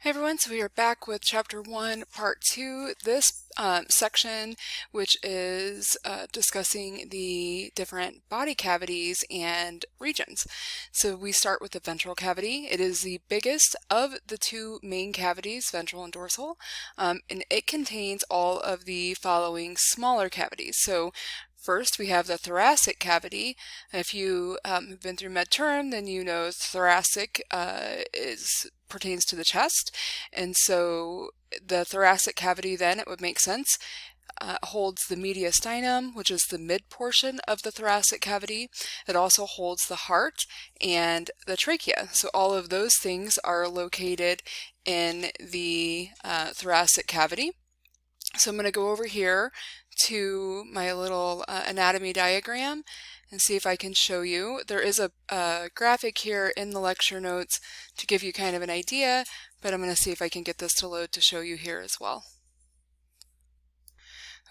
Hi everyone, so we are back with Chapter 1, Part 2. This section, which is discussing the different body cavities and regions. So we start with the ventral cavity. It is the biggest of the two main cavities, ventral and dorsal, and it contains all of the following smaller cavities. So first, we have the thoracic cavity. If you have been through med-term, then you know thoracic pertains to the chest, and so the thoracic cavity, then it would make sense, holds the mediastinum, which is the mid portion of the thoracic cavity. It also holds the heart and the trachea. So all of those things are located in the thoracic cavity. So I'm going to go over here to my little anatomy diagram and see if I can show you. There is a graphic here in the lecture notes to give you kind of an idea, but I'm going to see if I can get this to load to show you here as well.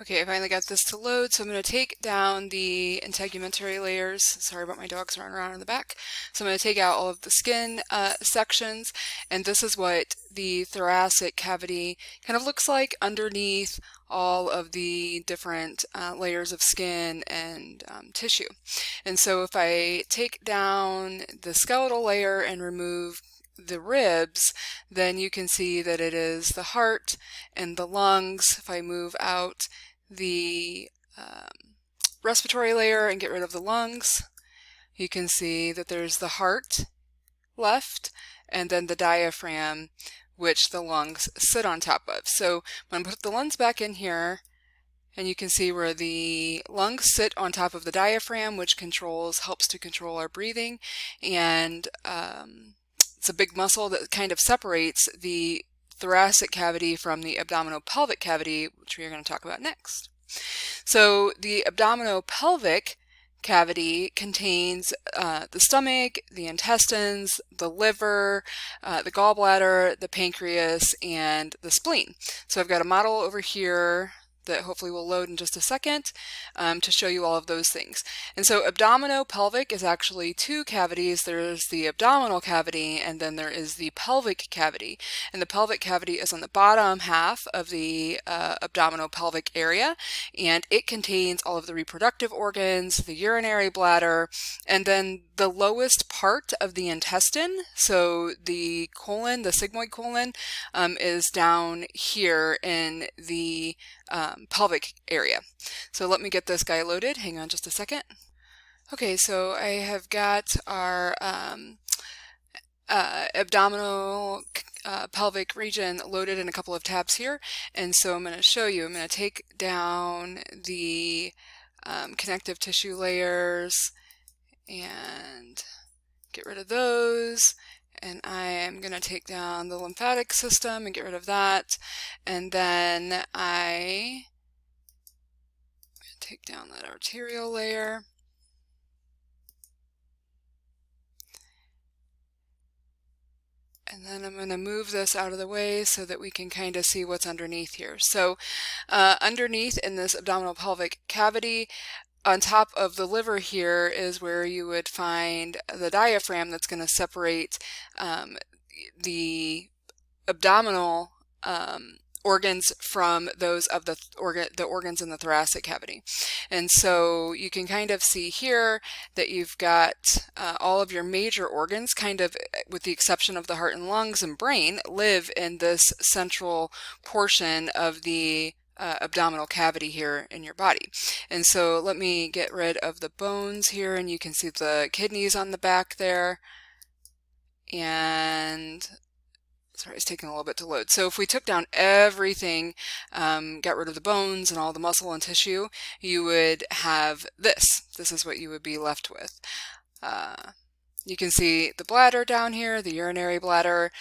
Okay, I finally got this to load, so I'm going to take down the integumentary layers. Sorry about my dogs running around in the back. So I'm going to take out all of the skin sections, and this is what the thoracic cavity kind of looks like underneath all of the different layers of skin and tissue. And so if I take down the skeletal layer and remove the ribs, then you can see that it is the heart and the lungs. If I move out the respiratory layer and get rid of the lungs, you can see that there's the heart left and then the diaphragm, which the lungs sit on top of. So I'm going to put the lungs back in here, and you can see where the lungs sit on top of the diaphragm, which helps to control our breathing, and it's a big muscle that kind of separates the thoracic cavity from the abdominopelvic cavity, which we are going to talk about next. So the abdominopelvic cavity contains the stomach, the intestines, the liver, the gallbladder, the pancreas, and the spleen. So I've got a model over here that hopefully will load in just a second to show you all of those things. And so abdominopelvic is actually two cavities. There's the abdominal cavity, and then there is the pelvic cavity. And the pelvic cavity is on the bottom half of the abdominopelvic area, and it contains all of the reproductive organs, the urinary bladder, and then the lowest part of the intestine. So the colon, the sigmoid colon, is down here in the pelvic area. So let me get this guy loaded. Hang on just a second. Okay, so I have got our abdominal pelvic region loaded in a couple of tabs here, and so I'm going to show you. I'm going to take down the connective tissue layers and get rid of those. And I am going to take down the lymphatic system and get rid of that. And then I take down that arterial layer. And then I'm going to move this out of the way so that we can kind of see what's underneath here. So underneath in this abdominopelvic cavity, on top of the liver here is where you would find the diaphragm that's going to separate the abdominal organs from those of the organs in the thoracic cavity. And so you can kind of see here that you've got all of your major organs, kind of with the exception of the heart and lungs and brain, live in this central portion of the abdominal cavity here in your body. And so let me get rid of the bones here, and you can see the kidneys on the back there. And sorry, it's taking a little bit to load. So if we took down everything, got rid of the bones and all the muscle and tissue, you would have this. This is what you would be left with. You can see the bladder down here, the urinary bladder.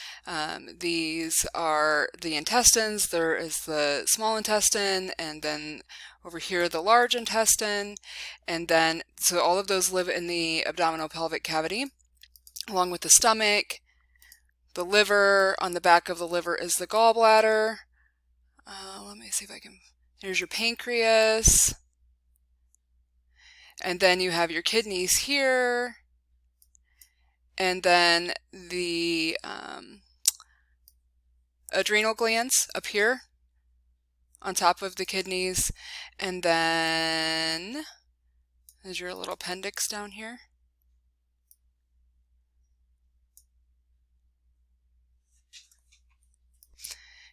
These are the intestines. There is the small intestine, and then over here the large intestine. And then, so all of those live in the abdominopelvic cavity, along with the stomach. The liver, on the back of the liver is the gallbladder. Let me see if I can, there's your pancreas. And then you have your kidneys here. And then the adrenal glands up here on top of the kidneys, and then there's your little appendix down here.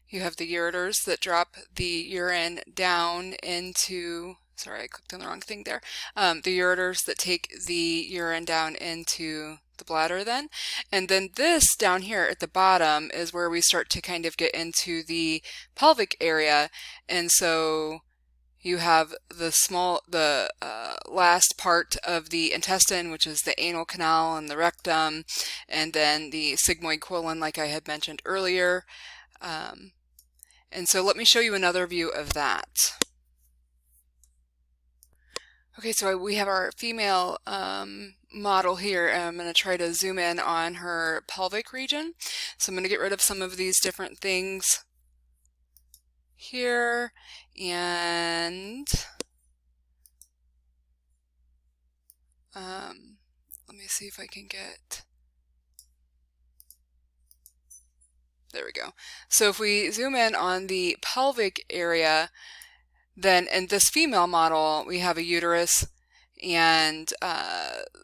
You have the ureters that drop the urine down into, sorry, I clicked on the wrong thing there. The ureters that take the urine down into the bladder then. And then this down here at the bottom is where we start to kind of get into the pelvic area. And so you have the last part of the intestine, which is the anal canal and the rectum, and then the sigmoid colon, like I had mentioned earlier. And so let me show you another view of that. Okay, so we have our female model here, and I'm going to try to zoom in on her pelvic region. So I'm going to get rid of some of these different things here, and let me see if I can get, there we go. So if we zoom in on the pelvic area, then in this female model, we have a uterus and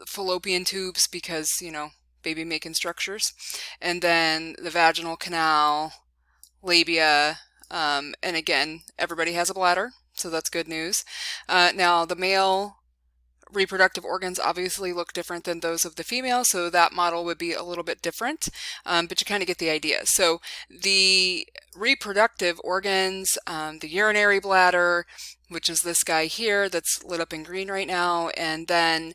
fallopian tubes because, you know, baby making structures, and then the vaginal canal, labia, and again, everybody has a bladder, so that's good news. Now, the male reproductive organs obviously look different than those of the female, so that model would be a little bit different, but you kind of get the idea. So the reproductive organs, the urinary bladder, which is this guy here that's lit up in green right now, and then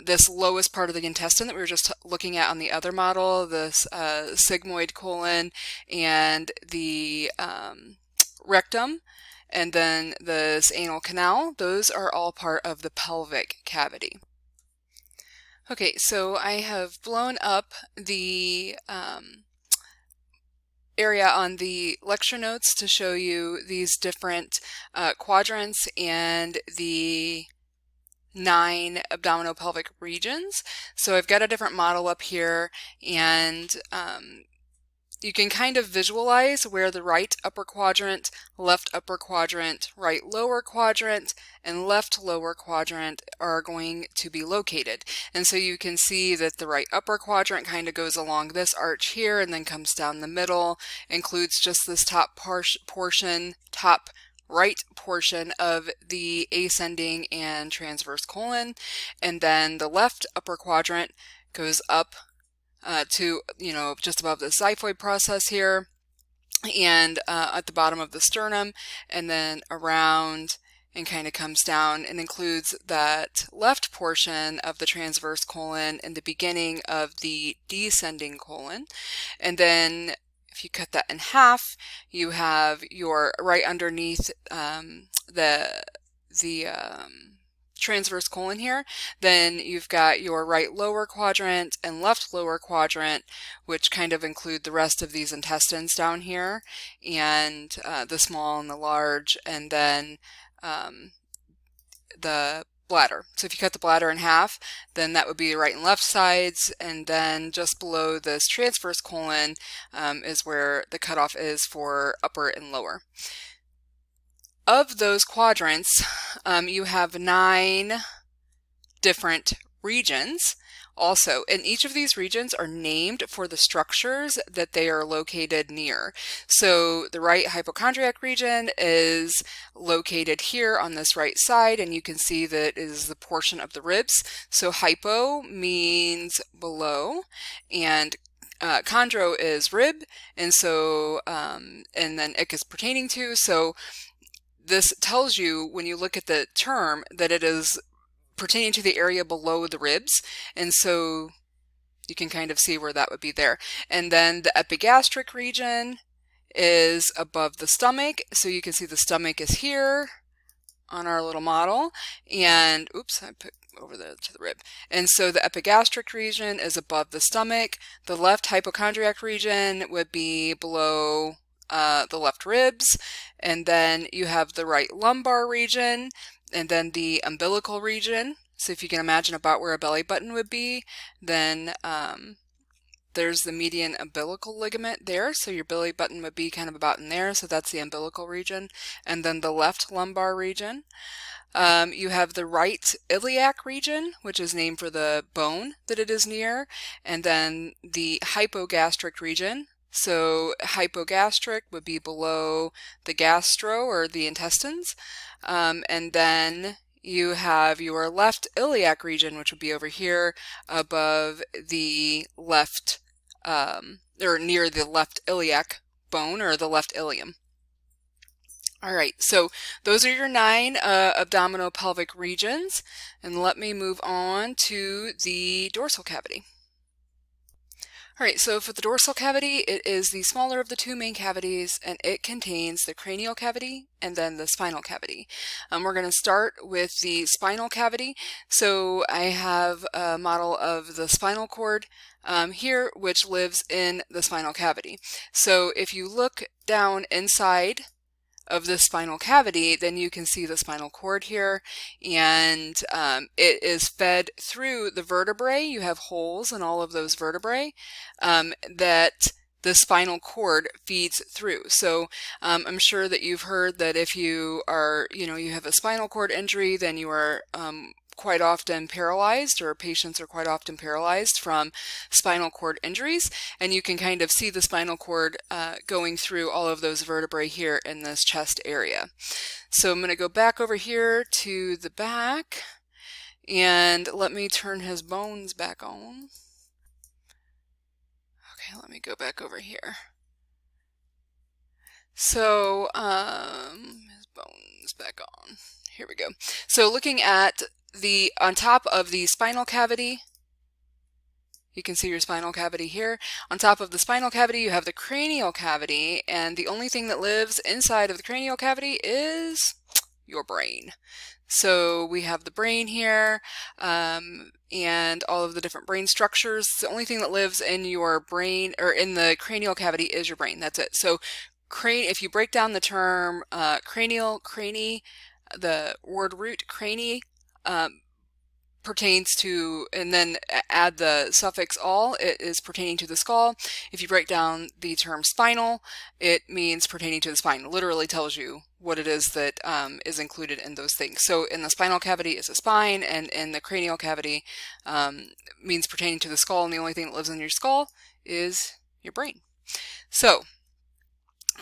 this lowest part of the intestine that we were just looking at on the other model, this sigmoid colon, and the rectum, and then this anal canal, those are all part of the pelvic cavity. Okay, so I have blown up the area on the lecture notes to show you these different quadrants and the 9 abdominopelvic regions. So I've got a different model up here, and you can kind of visualize where the right upper quadrant, left upper quadrant, right lower quadrant, and left lower quadrant are going to be located. And so you can see that the right upper quadrant kind of goes along this arch here and then comes down the middle, includes just this top portion, top right portion of the ascending and transverse colon, and then the left upper quadrant goes up to, you know, just above the xiphoid process here, and at the bottom of the sternum, and then around and kind of comes down and includes that left portion of the transverse colon and the beginning of the descending colon. And then if you cut that in half, you have your right underneath the transverse colon here, then you've got your right lower quadrant and left lower quadrant, which kind of include the rest of these intestines down here, and the small and the large, and then the bladder. So if you cut the bladder in half, then that would be the right and left sides, and then just below this transverse colon is where the cutoff is for upper and lower. Of those quadrants, you have 9 different regions also, and each of these regions are named for the structures that they are located near. So the right hypochondriac region is located here on this right side, and you can see that it is the portion of the ribs. So hypo means below, and chondro is rib, and so and then ic is pertaining to. So this tells you, when you look at the term, that it is pertaining to the area below the ribs, and so you can kind of see where that would be there. And then the epigastric region is above the stomach, so you can see the stomach is here on our little model, and oops, I put over to the rib. And so the epigastric region is above the stomach. The left hypochondriac region would be below the left ribs, and then you have the right lumbar region, and then the umbilical region. So if you can imagine about where a belly button would be, then there's the median umbilical ligament there, so your belly button would be kind of about in there, so that's the umbilical region. And then the left lumbar region. You have the right iliac region, which is named for the bone that it is near, and then the hypogastric region. So hypogastric would be below the gastro or the intestines, and then you have your left iliac region, which would be over here above the left, or near the left iliac bone or the left ilium. All right, so those are your 9 abdominopelvic regions, and let me move on to the dorsal cavity. All right, so for the dorsal cavity, it is the smaller of the 2 main cavities, and it contains the cranial cavity and then the spinal cavity. We're going to start with the spinal cavity. So I have a model of the spinal cord here, which lives in the spinal cavity. So if you look down inside of the spinal cavity, then you can see the spinal cord here, and it is fed through the vertebrae. You have holes in all of those vertebrae that the spinal cord feeds through. So I'm sure that you've heard that if you are, you have a spinal cord injury, then you are quite often paralyzed, or patients are quite often paralyzed from spinal cord injuries, and you can kind of see the spinal cord going through all of those vertebrae here in this chest area. So I'm going to go back over here to the back, and let me turn his bones back on. Okay, let me go back over here. So his bones back on. Here we go. So looking at on top of the spinal cavity, you can see your spinal cavity here. On top of the spinal cavity, you have the cranial cavity, and the only thing that lives inside of the cranial cavity is your brain. So we have the brain here, and all of the different brain structures. The only thing that lives in your brain, or in the cranial cavity, is your brain. That's it. So if you break down the term cranial, the word root crani, pertains to, and then add the suffix all, it is pertaining to the skull. If you break down the term spinal, it means pertaining to the spine. It literally tells you what it is that is included in those things. So in the spinal cavity is a spine, and in the cranial cavity means pertaining to the skull, and the only thing that lives in your skull is your brain. So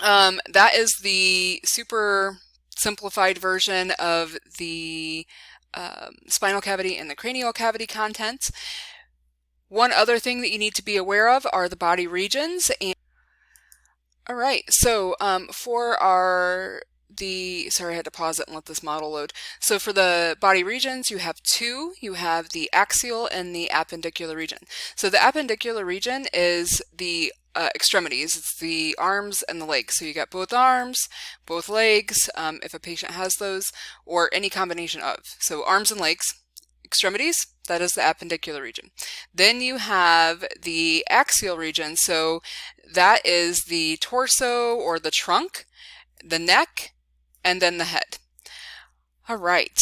that is the super simplified version of the spinal cavity and the cranial cavity contents. One other thing that you need to be aware of are the body regions. All right, so for sorry, I had to pause it and let this model load. So for the body regions, you have 2. You have the axial and the appendicular region. So the appendicular region is the extremities. It's the arms and the legs. So you got both arms, both legs, if a patient has those, or any combination of. So arms and legs, extremities, that is the appendicular region. Then you have the axial region. So that is the torso or the trunk, the neck, and then the head. All right.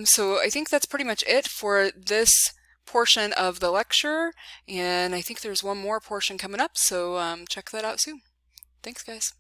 So I think that's pretty much it for this portion of the lecture, and I think there's one more portion coming up, so check that out soon. Thanks, guys.